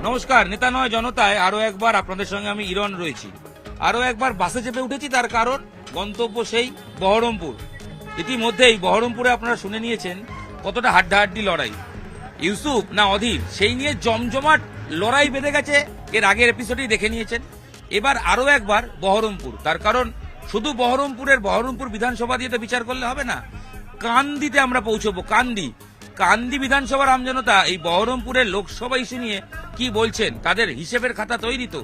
নমস্কার, নেতা নয় জনতায় আরো একবার আপনাদের সঙ্গে আমি ইরন রয়েছি। আরো একবার বাসে চেপে উঠেছি, তার কারণ গন্তব্য সেই বহরমপুর। ইতিমধ্যেই বহরমপুরে আপনারা শুনে নিয়েছেন কতটা হাড্ডাহাড্ডি লড়াই, ইউসুফ না অধীর, সেই নিয়ে জমজমাট লড়াই বেঁধে গেছে। এর আগের এপিসোডেই দেখে নিয়েছেন। এবার আরো একবার বহরমপুর, তার কারণ শুধু বহরমপুর বিধানসভা দিয়ে তো বিচার করলে হবে না, কান্দিতে আমরা পৌঁছবো। কান্দি বিধানসভার আমজনতা এই বহরমপুরের লোকসভা ইস্যু নিয়ে কি বলছেন, তাদের হিসেবের খাতা তৈরি তো?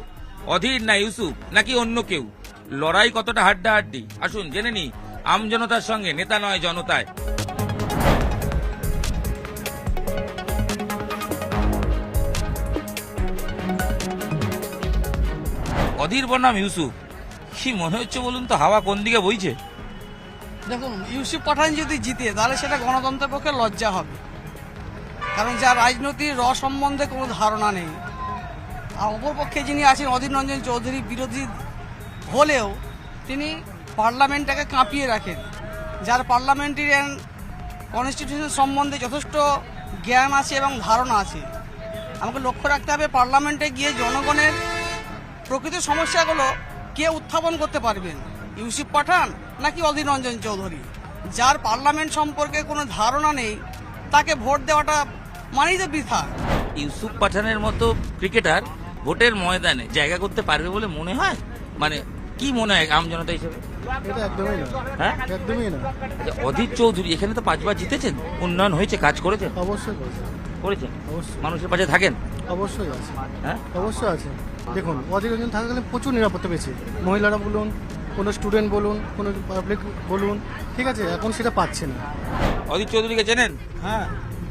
অধীর না ইউসুফ নাকি অন্য কেউ? লড়াই কতটা হাড্ডাহাড্ডি, আসুন জেনে নি আমজনতার সঙ্গে নেতা নয় জনতায়। অধীর বনাম ইউসুফ, কি মনে হচ্ছে বলুন তো, হাওয়া কোন দিকে বইছে? দেখুন, ইউসুফ পাঠান যদি জিতে তাহলে সেটা গণতন্ত্রের পক্ষে লজ্জা হবে, কারণ যার রাজনৈতিক সম্বন্ধে কোনো ধারণা নেই। আর অপরপক্ষে যিনি আছেন অধীর রঞ্জন চৌধুরী, বিরোধী হলেও তিনি পার্লামেন্টটাকে কাঁপিয়ে রাখেন, যার পার্লামেন্টারিয়ান কনস্টিটিউশন সম্বন্ধে যথেষ্ট জ্ঞান আছে এবং ধারণা আছে। আমাকে লক্ষ্য রাখতে হবে পার্লামেন্টে গিয়ে জনগণের প্রকৃত সমস্যাগুলো কে উত্থাপন করতে পারবেন, ইউসুফ পাঠান নাকি অধীর রঞ্জন চৌধুরী? যার পার্লামেন্ট সম্পর্কে কোনো ধারণা নেই তাকে ভোট দেওয়াটা মানেই তো বৃথা। ইউসুফ পাঠানের মতো ক্রিকেটার ভোটের ময়দানে জায়গা করতে পারবে বলে মনে হয়? মানে কি মনে হয় আমজনতা হিসেবে? এটা একদমই না, হ্যাঁ একদমই না। আচ্ছা, অধীর চৌধুরী এখানে তো 5 বার জিতেছেন, উন্নয়ন হয়েছে, কাজ করেছেন? অবশ্যই করেছে, করেছেন, অবশ্যই মানুষের পাশে থাকেন? অবশ্যই আছে, হ্যাঁ অবশ্যই আছে। দেখুন, অধীর রঞ্জন থাকাকালীন প্রচুর নিরাপত্তা পেয়েছে, মহিলারা বলুন, কোনো স্টুডেন্ট বলুন, কোনো পাবলিক বলুন, ঠিক আছে, এখন সেটা পাচ্ছে না। অধীর চৌধুরীকে চেনেন? হ্যাঁ,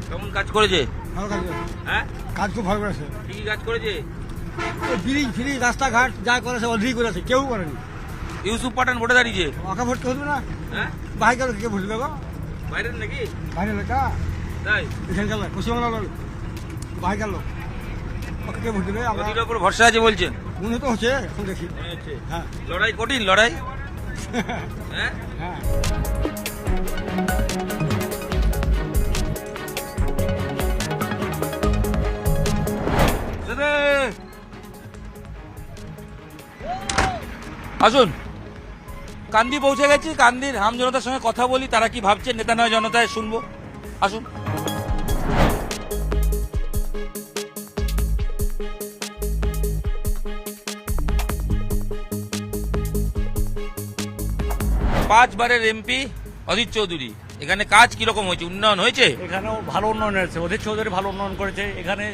কেমন কাজ করেছে? ভালো কাজ করেছে। হ্যাঁ, কাজ খুব ভালো করেছে। কি কি কাজ করেছে? ওই ব্রিজ ফ্রি রাস্তাঘাট যা করেছে অধীর করেছে, কেউ করেনি। ইউসুফ পাঠান ভোটে দাঁড়িয়েছে? ওকে ভোট করবে না, হ্যাঁ, বাইরে কে ভোট দেবো? বাইরের নাকি? বাইরে লোকটা তাই এখানকার লোক, পশ্চিমবাংলার লোক, বাইরের লোক, ওকে কে ভোট দেবে? আমরা অধীরের উপর ভরসা আছে বলছেন? মনে তো হচ্ছে, এখন দেখি। হ্যাঁ লড়াই কঠিন, লড়াই। হ্যাঁ, হ্যাঁ। আসুন, কান্দি পৌঁছে গেছি। কান্দির আমজনতার সঙ্গে কথা বলি, তারা কি ভাবছেন নেতা নয় জনতায় শুনবো। আসুন। পাঁচবারের এমপি অধীর চৌধুরী, এখানে কাজ কিরকম হয়েছে, উন্নয়ন হয়েছে? এখানেও ভালো উন্নয়ন হয়েছে, অধীর চৌধুরী ভালো উন্নয়ন করেছে। এখানে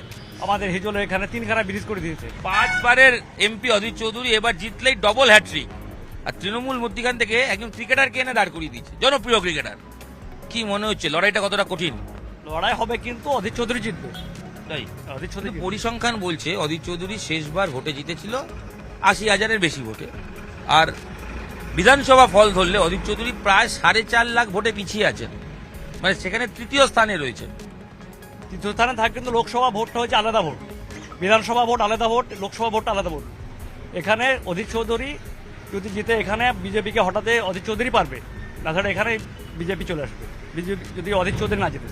আমাদের হিজলে এখানে 3খানা ব্রিজ করে দিয়েছে। 5বারের এমপি অধীর চৌধুরী এবার জিতলেই ডবল হ্যাট্রিক। আর তৃণমূল মধ্যখান থেকে একজন ক্রিকেটারকে এনে দাঁড় করিয়ে দিয়েছে, জনপ্রিয় ক্রিকেটার। কি মনে হচ্ছে লড়াইটা কতটা কঠিন? লড়াই হবে, কিন্তু অধীর চৌধুরী জিতবে। তাই অধীর চৌধুরী জিতবে। পরিসংখ্যান বলছে অধীর চৌধুরী শেষবার ভোটে জিতেছিল 80,000-এর বেশি ভোটে, আর বিধানসভা ফল ধরলে অধীর চৌধুরী প্রায় 4.5 লাখ ভোটে পিছিয়ে আছেন, মানে সেখানে তৃতীয় স্থানে রয়েছে। তৃতীয় স্থানে থাকে, কিন্তু লোকসভা ভোটটা হচ্ছে আলাদা ভোট, বিধানসভা ভোট আলাদা ভোট, লোকসভা ভোটটা আলাদা ভোট। এখানে অধীর চৌধুরী যদি জিতে, এখানে বিজেপিকে হঠাতে অধীর চৌধুরী পারবে, তাছাড়া এখানে বিজেপি চলে আসবে। বিজেপি যদি অধীর চৌধুরী না জিতে,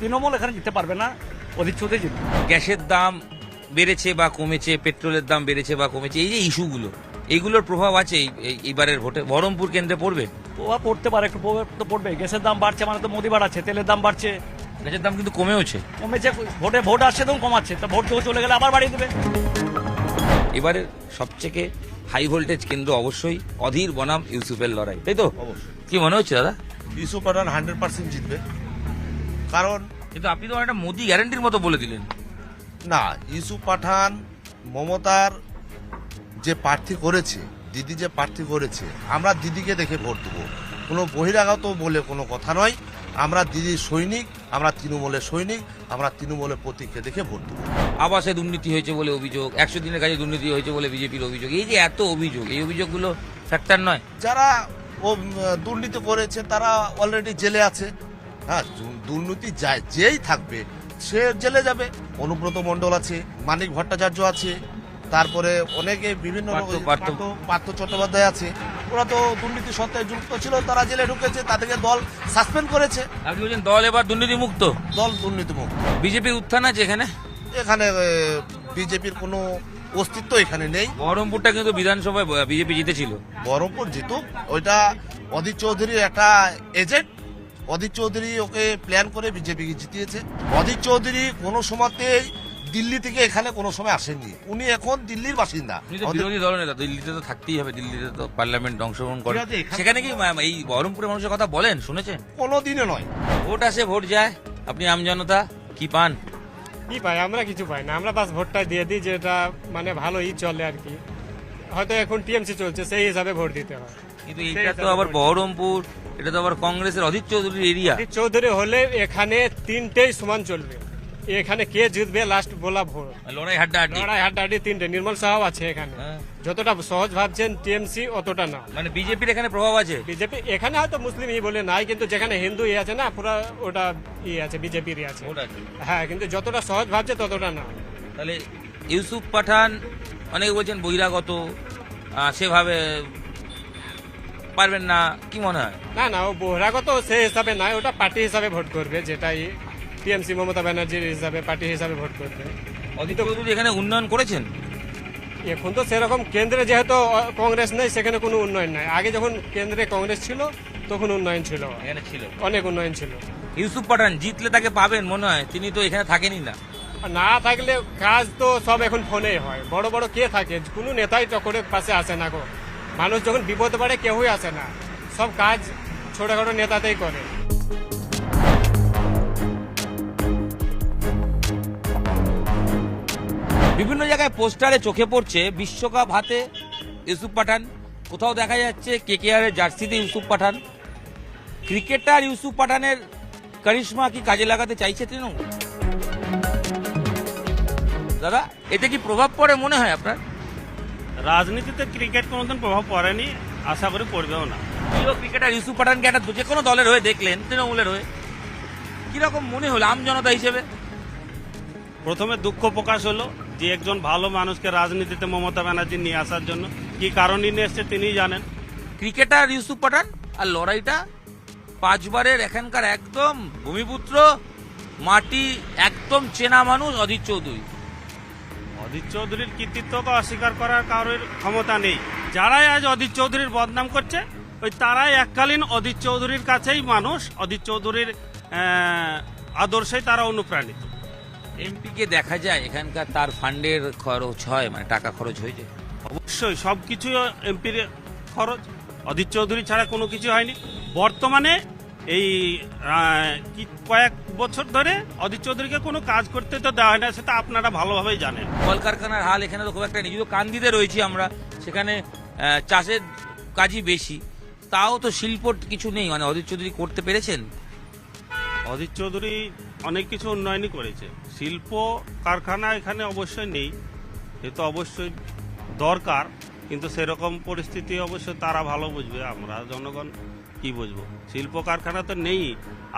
তৃণমূল এখানে জিততে পারবে না, অধীর চৌধুরী জিতবে। গ্যাসের দাম বেড়েছে বা কমেছে, পেট্রোলের দাম বেড়েছে বা কমেছে, এই যে ইস্যুগুলো, এইগুলোর প্রভাব আছে এইবারের ভোটে বহরমপুর কেন্দ্রে পড়বে? প্রভাব পড়তে পারে, একটু প্রভাব তো পড়বে। গ্যাসের দাম বাড়ছে মানে তো মোদি বাড়াচ্ছে, তেলের দাম বাড়ছে, গ্যাসের দাম কিন্তু কমেওছে। কমেছে, ভোট আসছে তখন কমাচ্ছে, তা ভোট কেউ চলে গেলে আবার বাড়িয়ে দেবে। এবারের সবচেয়ে হাই ভোল্টেজ কেন্দ্র অবশ্যই অধীর বনাম ইউসুফের লড়াই, তাই তো? অবশ্যই কি মনে হচ্ছে দাদা? ইউসুফ পাঠান 100% জিতবে। কারণ কিন্তু আপনি তো একটা মোদি গ্যারান্টির মতো বলে দিলেন। না, ইউসুফ পাঠান মমতার যে প্রার্থী করেছে, দিদি যে প্রার্থী করেছে, আমরা দিদিকে দেখে ভোট দেবো। কোনো বহিরাগত বলে কোনো কথা নয়। আমরা দিদির সৈনিক, আমরা তৃণমূলের সৈনিক, আমরা তৃণমূলের প্রতীককে দেখে ভোট দেবো। আবাসে দুর্নীতি হয়েছে বলে অভিযোগ, 100 দিনের কাজে দুর্নীতি হয়েছে বলে বিজেপির অভিযোগ, এই যে এত অভিযোগ, এই অভিযোগগুলো ফ্যাক্টর নয়? যারা দুর্নীতি করেছে তারা অলরেডি জেলে আছে। হ্যাঁ, দুর্নীতি যেই থাকবে সে জেলে যাবে। অনুব্রত মণ্ডল আছে, মানিক ভট্টাচার্য আছে, তারপরে অনেকে বিভিন্ন পার্থ চট্টোপাধ্যায় আছে। ওরা তো দুর্নীতির সত্ত্বে যুক্ত ছিল, তারা জেলে ঢুকেছে, তাদেরকে দল সাসপেন্ড করেছে। আপনি বলছেন দল এবার দুর্নীতি মুক্ত? দল দুর্নীতি মুক্ত। বিজেপি উত্থান আছে এখানে? এখানে বিজেপির কোনো অস্তিত্ব এখানে নেই। বহরমপুরটা কিন্তু বিধানসভায় বিজেপি জিতেছিল। বহরমপুর জিতুক, ওইটা অধীর চৌধুরীর একটা এজেন্ট। অধীর চৌধুরী ওকে প্ল্যান করে বিজেপিকে জিতিয়েছে। অধীর চৌধুরী কোনো সময়তেই দিল্লি থেকে এখানে কোনো সময় আসেননি, উনি এখন দিল্লির বাসিন্দা। উনি তো বিরোধী দলনেতা, দিল্লিতে তো থাকতেই হবে, দিল্লিতে তো পার্লামেন্ট অংশগ্রহণ করে। ঠিক আছে, এখানে- সেখানে কি এই বহরমপুরের মানুষের কথা বলেন, শুনেছেন? কোনো দিনে নয়। ভোট আসে ভোট যায়, আপনি আমজনতা কি পান? কি পাই? আমরা কিছু পাই না, আমরা বাস ভোটটা দিয়ে দিই, যেটা মানে ভালোই চলে আর কি। হয়তো এখন টিএমসি চলছে, সেই হিসাবে ভোট দিতে হয়। কিন্তু এটা তো আবার বহরমপুর, এটা তো আবার কংগ্রেসের অধীর চৌধুরীর এরিয়া। চৌধুরী হলে এখানে তিনটেই সমান চলবে, এখানে কে জিতবে লাস্ট বলা ভোট। লড়াই হাড্ডাহাড্ডি। লড়াই হাড্ডাহাড্ডি তিনটে, নির্মল সাহাও আছে এখানে। হ্যাঁ। যতটা সহজ ভাবছেন টিএমসি অতটা না। মানে বিজেপির এখানে প্রভাব আছে। বিজেপি এখানে হয়তো মুসলিম বলে নাই, কিন্তু যেখানে হিন্দু আছে না, পুরো ওটা আছে, বিজেপির আছে। ভোট আছে। হ্যাঁ, কিন্তু যতটা সহজ ভাবছে ততটা না। তাহলে ইউসুফ পাঠান, অনেকে বলছেন বহিরাগত, সেভাবে পারবেন না, কি মনে হয়? না না, ও বহিরাগত সেই হিসাবে নয়, ওটা পার্টি হিসাবে ভোট করবে, যেটাই টিএমসি মমতা ব্যানার্জির হিসাবে পার্টি হিসাবে ভোট করবে। অধীর চৌধুরী এখানে উন্নয়ন করেছেন? এখন তো সেরকম কেন্দ্রে যেহেতু কংগ্রেস নেই, সেখানে কোনো উন্নয়ন নাই। আগে যখন কেন্দ্রে কংগ্রেস ছিল তখন উন্নয়ন ছিল, এখানে ছিল অনেক উন্নয়ন ছিল। ইউসুফ পাঠান জিতলে তাকে পাবেন মনে হয়? তিনি তো এখানে থাকেনই না। আর না থাকলে কাজ তো সব এখন ফোনেই হয়। বড় বড় কে থাকে? কোনো নেতাই চক্করের পাশে আসে না গো। মানুষ যখন বিপদে পড়ে কেউই আসে না, সব কাজ ছোটখাটো নেতাতেই করে। বিভিন্ন জায়গায় পোস্টারে চোখে পড়ছে বিশ্বকাপ হাতে ইউসুফ পাঠান, কোথাও দেখা যাচ্ছে কেকেআর এর জার্সিতে ইউসুফ পাঠান। ক্রিকেটার ইউসুফ পাঠানের কারিশমা কি কাজে লাগাতে চাইছে তৃণমূল? দাদা, এতে কি প্রভাব পড়ে মনে হয় আপনার? রাজনীতিতে ক্রিকেট কোনোদিন প্রভাব পড়েনি, আশা করি পড়বেও না। প্রিয় ক্রিকেটার ইউসুফ পাঠানকে একটা যে কোনো দলের হয়ে দেখলেন, তৃণমূলের হয়ে, কিরকম মনে হলো আমজনতা হিসেবে? প্রথমে দুঃখ প্রকাশ হলো যে একজন ভালো মানুষকে রাজনীতিতে মমতা ব্যানার্জি নিয়ে আসার জন্য কি কারণে নিয়ে এসছে তিনিই জানেন। ক্রিকেটার ইউসুফ পাঠান আর লড়াইটা 5 বারের এখানকার একদম ভূমিপুত্র, মাটি একদম চেনা মানুষ অধীর চৌধুরী। অধীর চৌধুরীর কৃতিত্বকে অস্বীকার করার কারোর ক্ষমতা নেই। যারাই আজ অধীর চৌধুরীর বদনাম করছে, ওই তারাই এককালীন অধীর চৌধুরীর কাছেই মানুষ, অধীর চৌধুরীর আদর্শেই তারা অনুপ্রাণিত। এমপিকে দেখা যায় এখানকার তার ফান্ডের খরচ হয়, মানে টাকা খরচ হয়েছে। অবশ্যই সবকিছু এমপির খরচ, অধীর চৌধুরী ছাড়া কোনো কিছু হয়নি। বর্তমানে এই কি কয়েক বছর ধরে অধীর চৌধুরীকে কোনো কাজ করতে তো দেওয়া হয় না, সেটা আপনারা ভালোভাবেই জানেন। কলকারখানার হাল এখানে তো খুব একটা নেই, যদিও কান্দিতে রয়েছি আমরা, সেখানে চাষের কাজই বেশি, তাও তো শিল্প কিছু নেই। মানে অধীর চৌধুরী করতে পেরেছেন? অধীর চৌধুরী অনেক কিছু উন্নয়নই করেছে। শিল্প কারখানা এখানে অবশ্যই নেই, এ তো অবশ্যই দরকার, কিন্তু সেরকম পরিস্থিতি অবশ্যই তারা ভালো বুঝবে, আমরা জনগণ কি বুঝবো। শিল্প কারখানা তো নেই।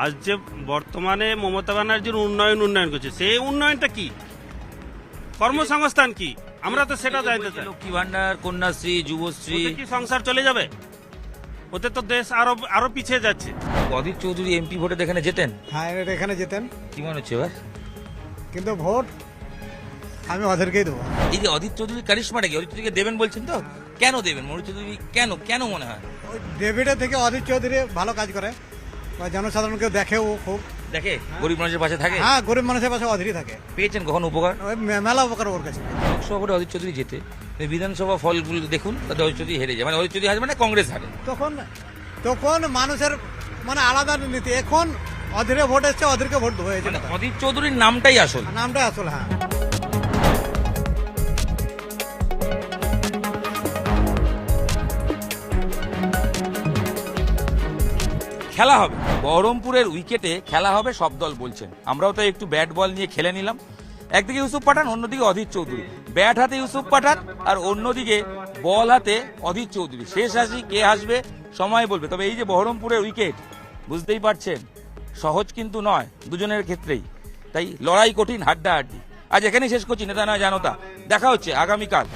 আজ যে বর্তমানে মমতা ব্যানার্জির উন্নয়ন করছে, সেই উন্নয়নটা কি, কর্মসংস্থান কি, আমরা তো সেটা জানতে চাই। লক্ষ্মী ভান্ডার, কন্যাশ্রী, যুবশ্রী, ওতে কি সংসার চলে যাবে? ওতে তো দেশ আরো পিছিয়ে যাচ্ছে। অধীর চৌধুরী এমপি ভোটে এখানে যেতেন, হ্যাঁ, এখানে যেতেন, কি মনে হচ্ছে এবার? কিন্তু ভোট আমি ওদেরকেই দেবো। এই যে অধীর চৌধুরীর কারিশমাটা কি, অধীর চৌধুরীকে দেবেন বলছেন তো, কেন দেবেন? অধীর চৌধুরী কেন মনে হয়? ওই ডেভিডের থেকে অধীর চৌধুরী ভালো কাজ করে, বা জনসাধারণকে দেখেও খুব। দেখে গরিব মানুষের পাশে থাকে। হ্যাঁ, গরিব মানুষের পাশে অধীরই থাকে। পেয়েছেন কখনো উপকার? ওই মেলা উপকার ওর কাছে। লোকসভা ভোটে অধীর চৌধুরী যেতে, এই বিধানসভা ফলগুলো দেখুন, তাতে অধীর চৌধুরী হেরে যায়। মানে অধীর চৌধুরী হারে মানে কংগ্রেস হারে। তখন মানুষের মানে আলাদা নীতি। এখন অধীরে ভোট এসছে, অধীরকে ভোট দেবো, এই যে মানে কথা। অধীর চৌধুরীর নামটাই আসল। নামটা আসল। হ্যাঁ, খেলা হবে বহরমপুরের উইকেটে, খেলা হবে সব দল বলছেন। আমরাও তাই একটু ব্যাট বল নিয়ে খেলে নিলাম। একদিকে ইউসুফ পাঠান, অন্যদিকে অধীর চৌধুরী। ব্যাট হাতে ইউসুফ পাঠান আর অন্যদিকে বল হাতে অধীর চৌধুরী। শেষ হাসি কে হাসবে সময় বলবে। তবে এই যে বহরমপুরের উইকেট, বুঝতেই পারছেন সহজ কিন্তু নয় দুজনের ক্ষেত্রেই, তাই লড়াই কঠিন, হাড্ডাহাড্ডি। আজ এখানেই শেষ করছি নেতা নয় জনতা। দেখা হচ্ছে আগামীকাল।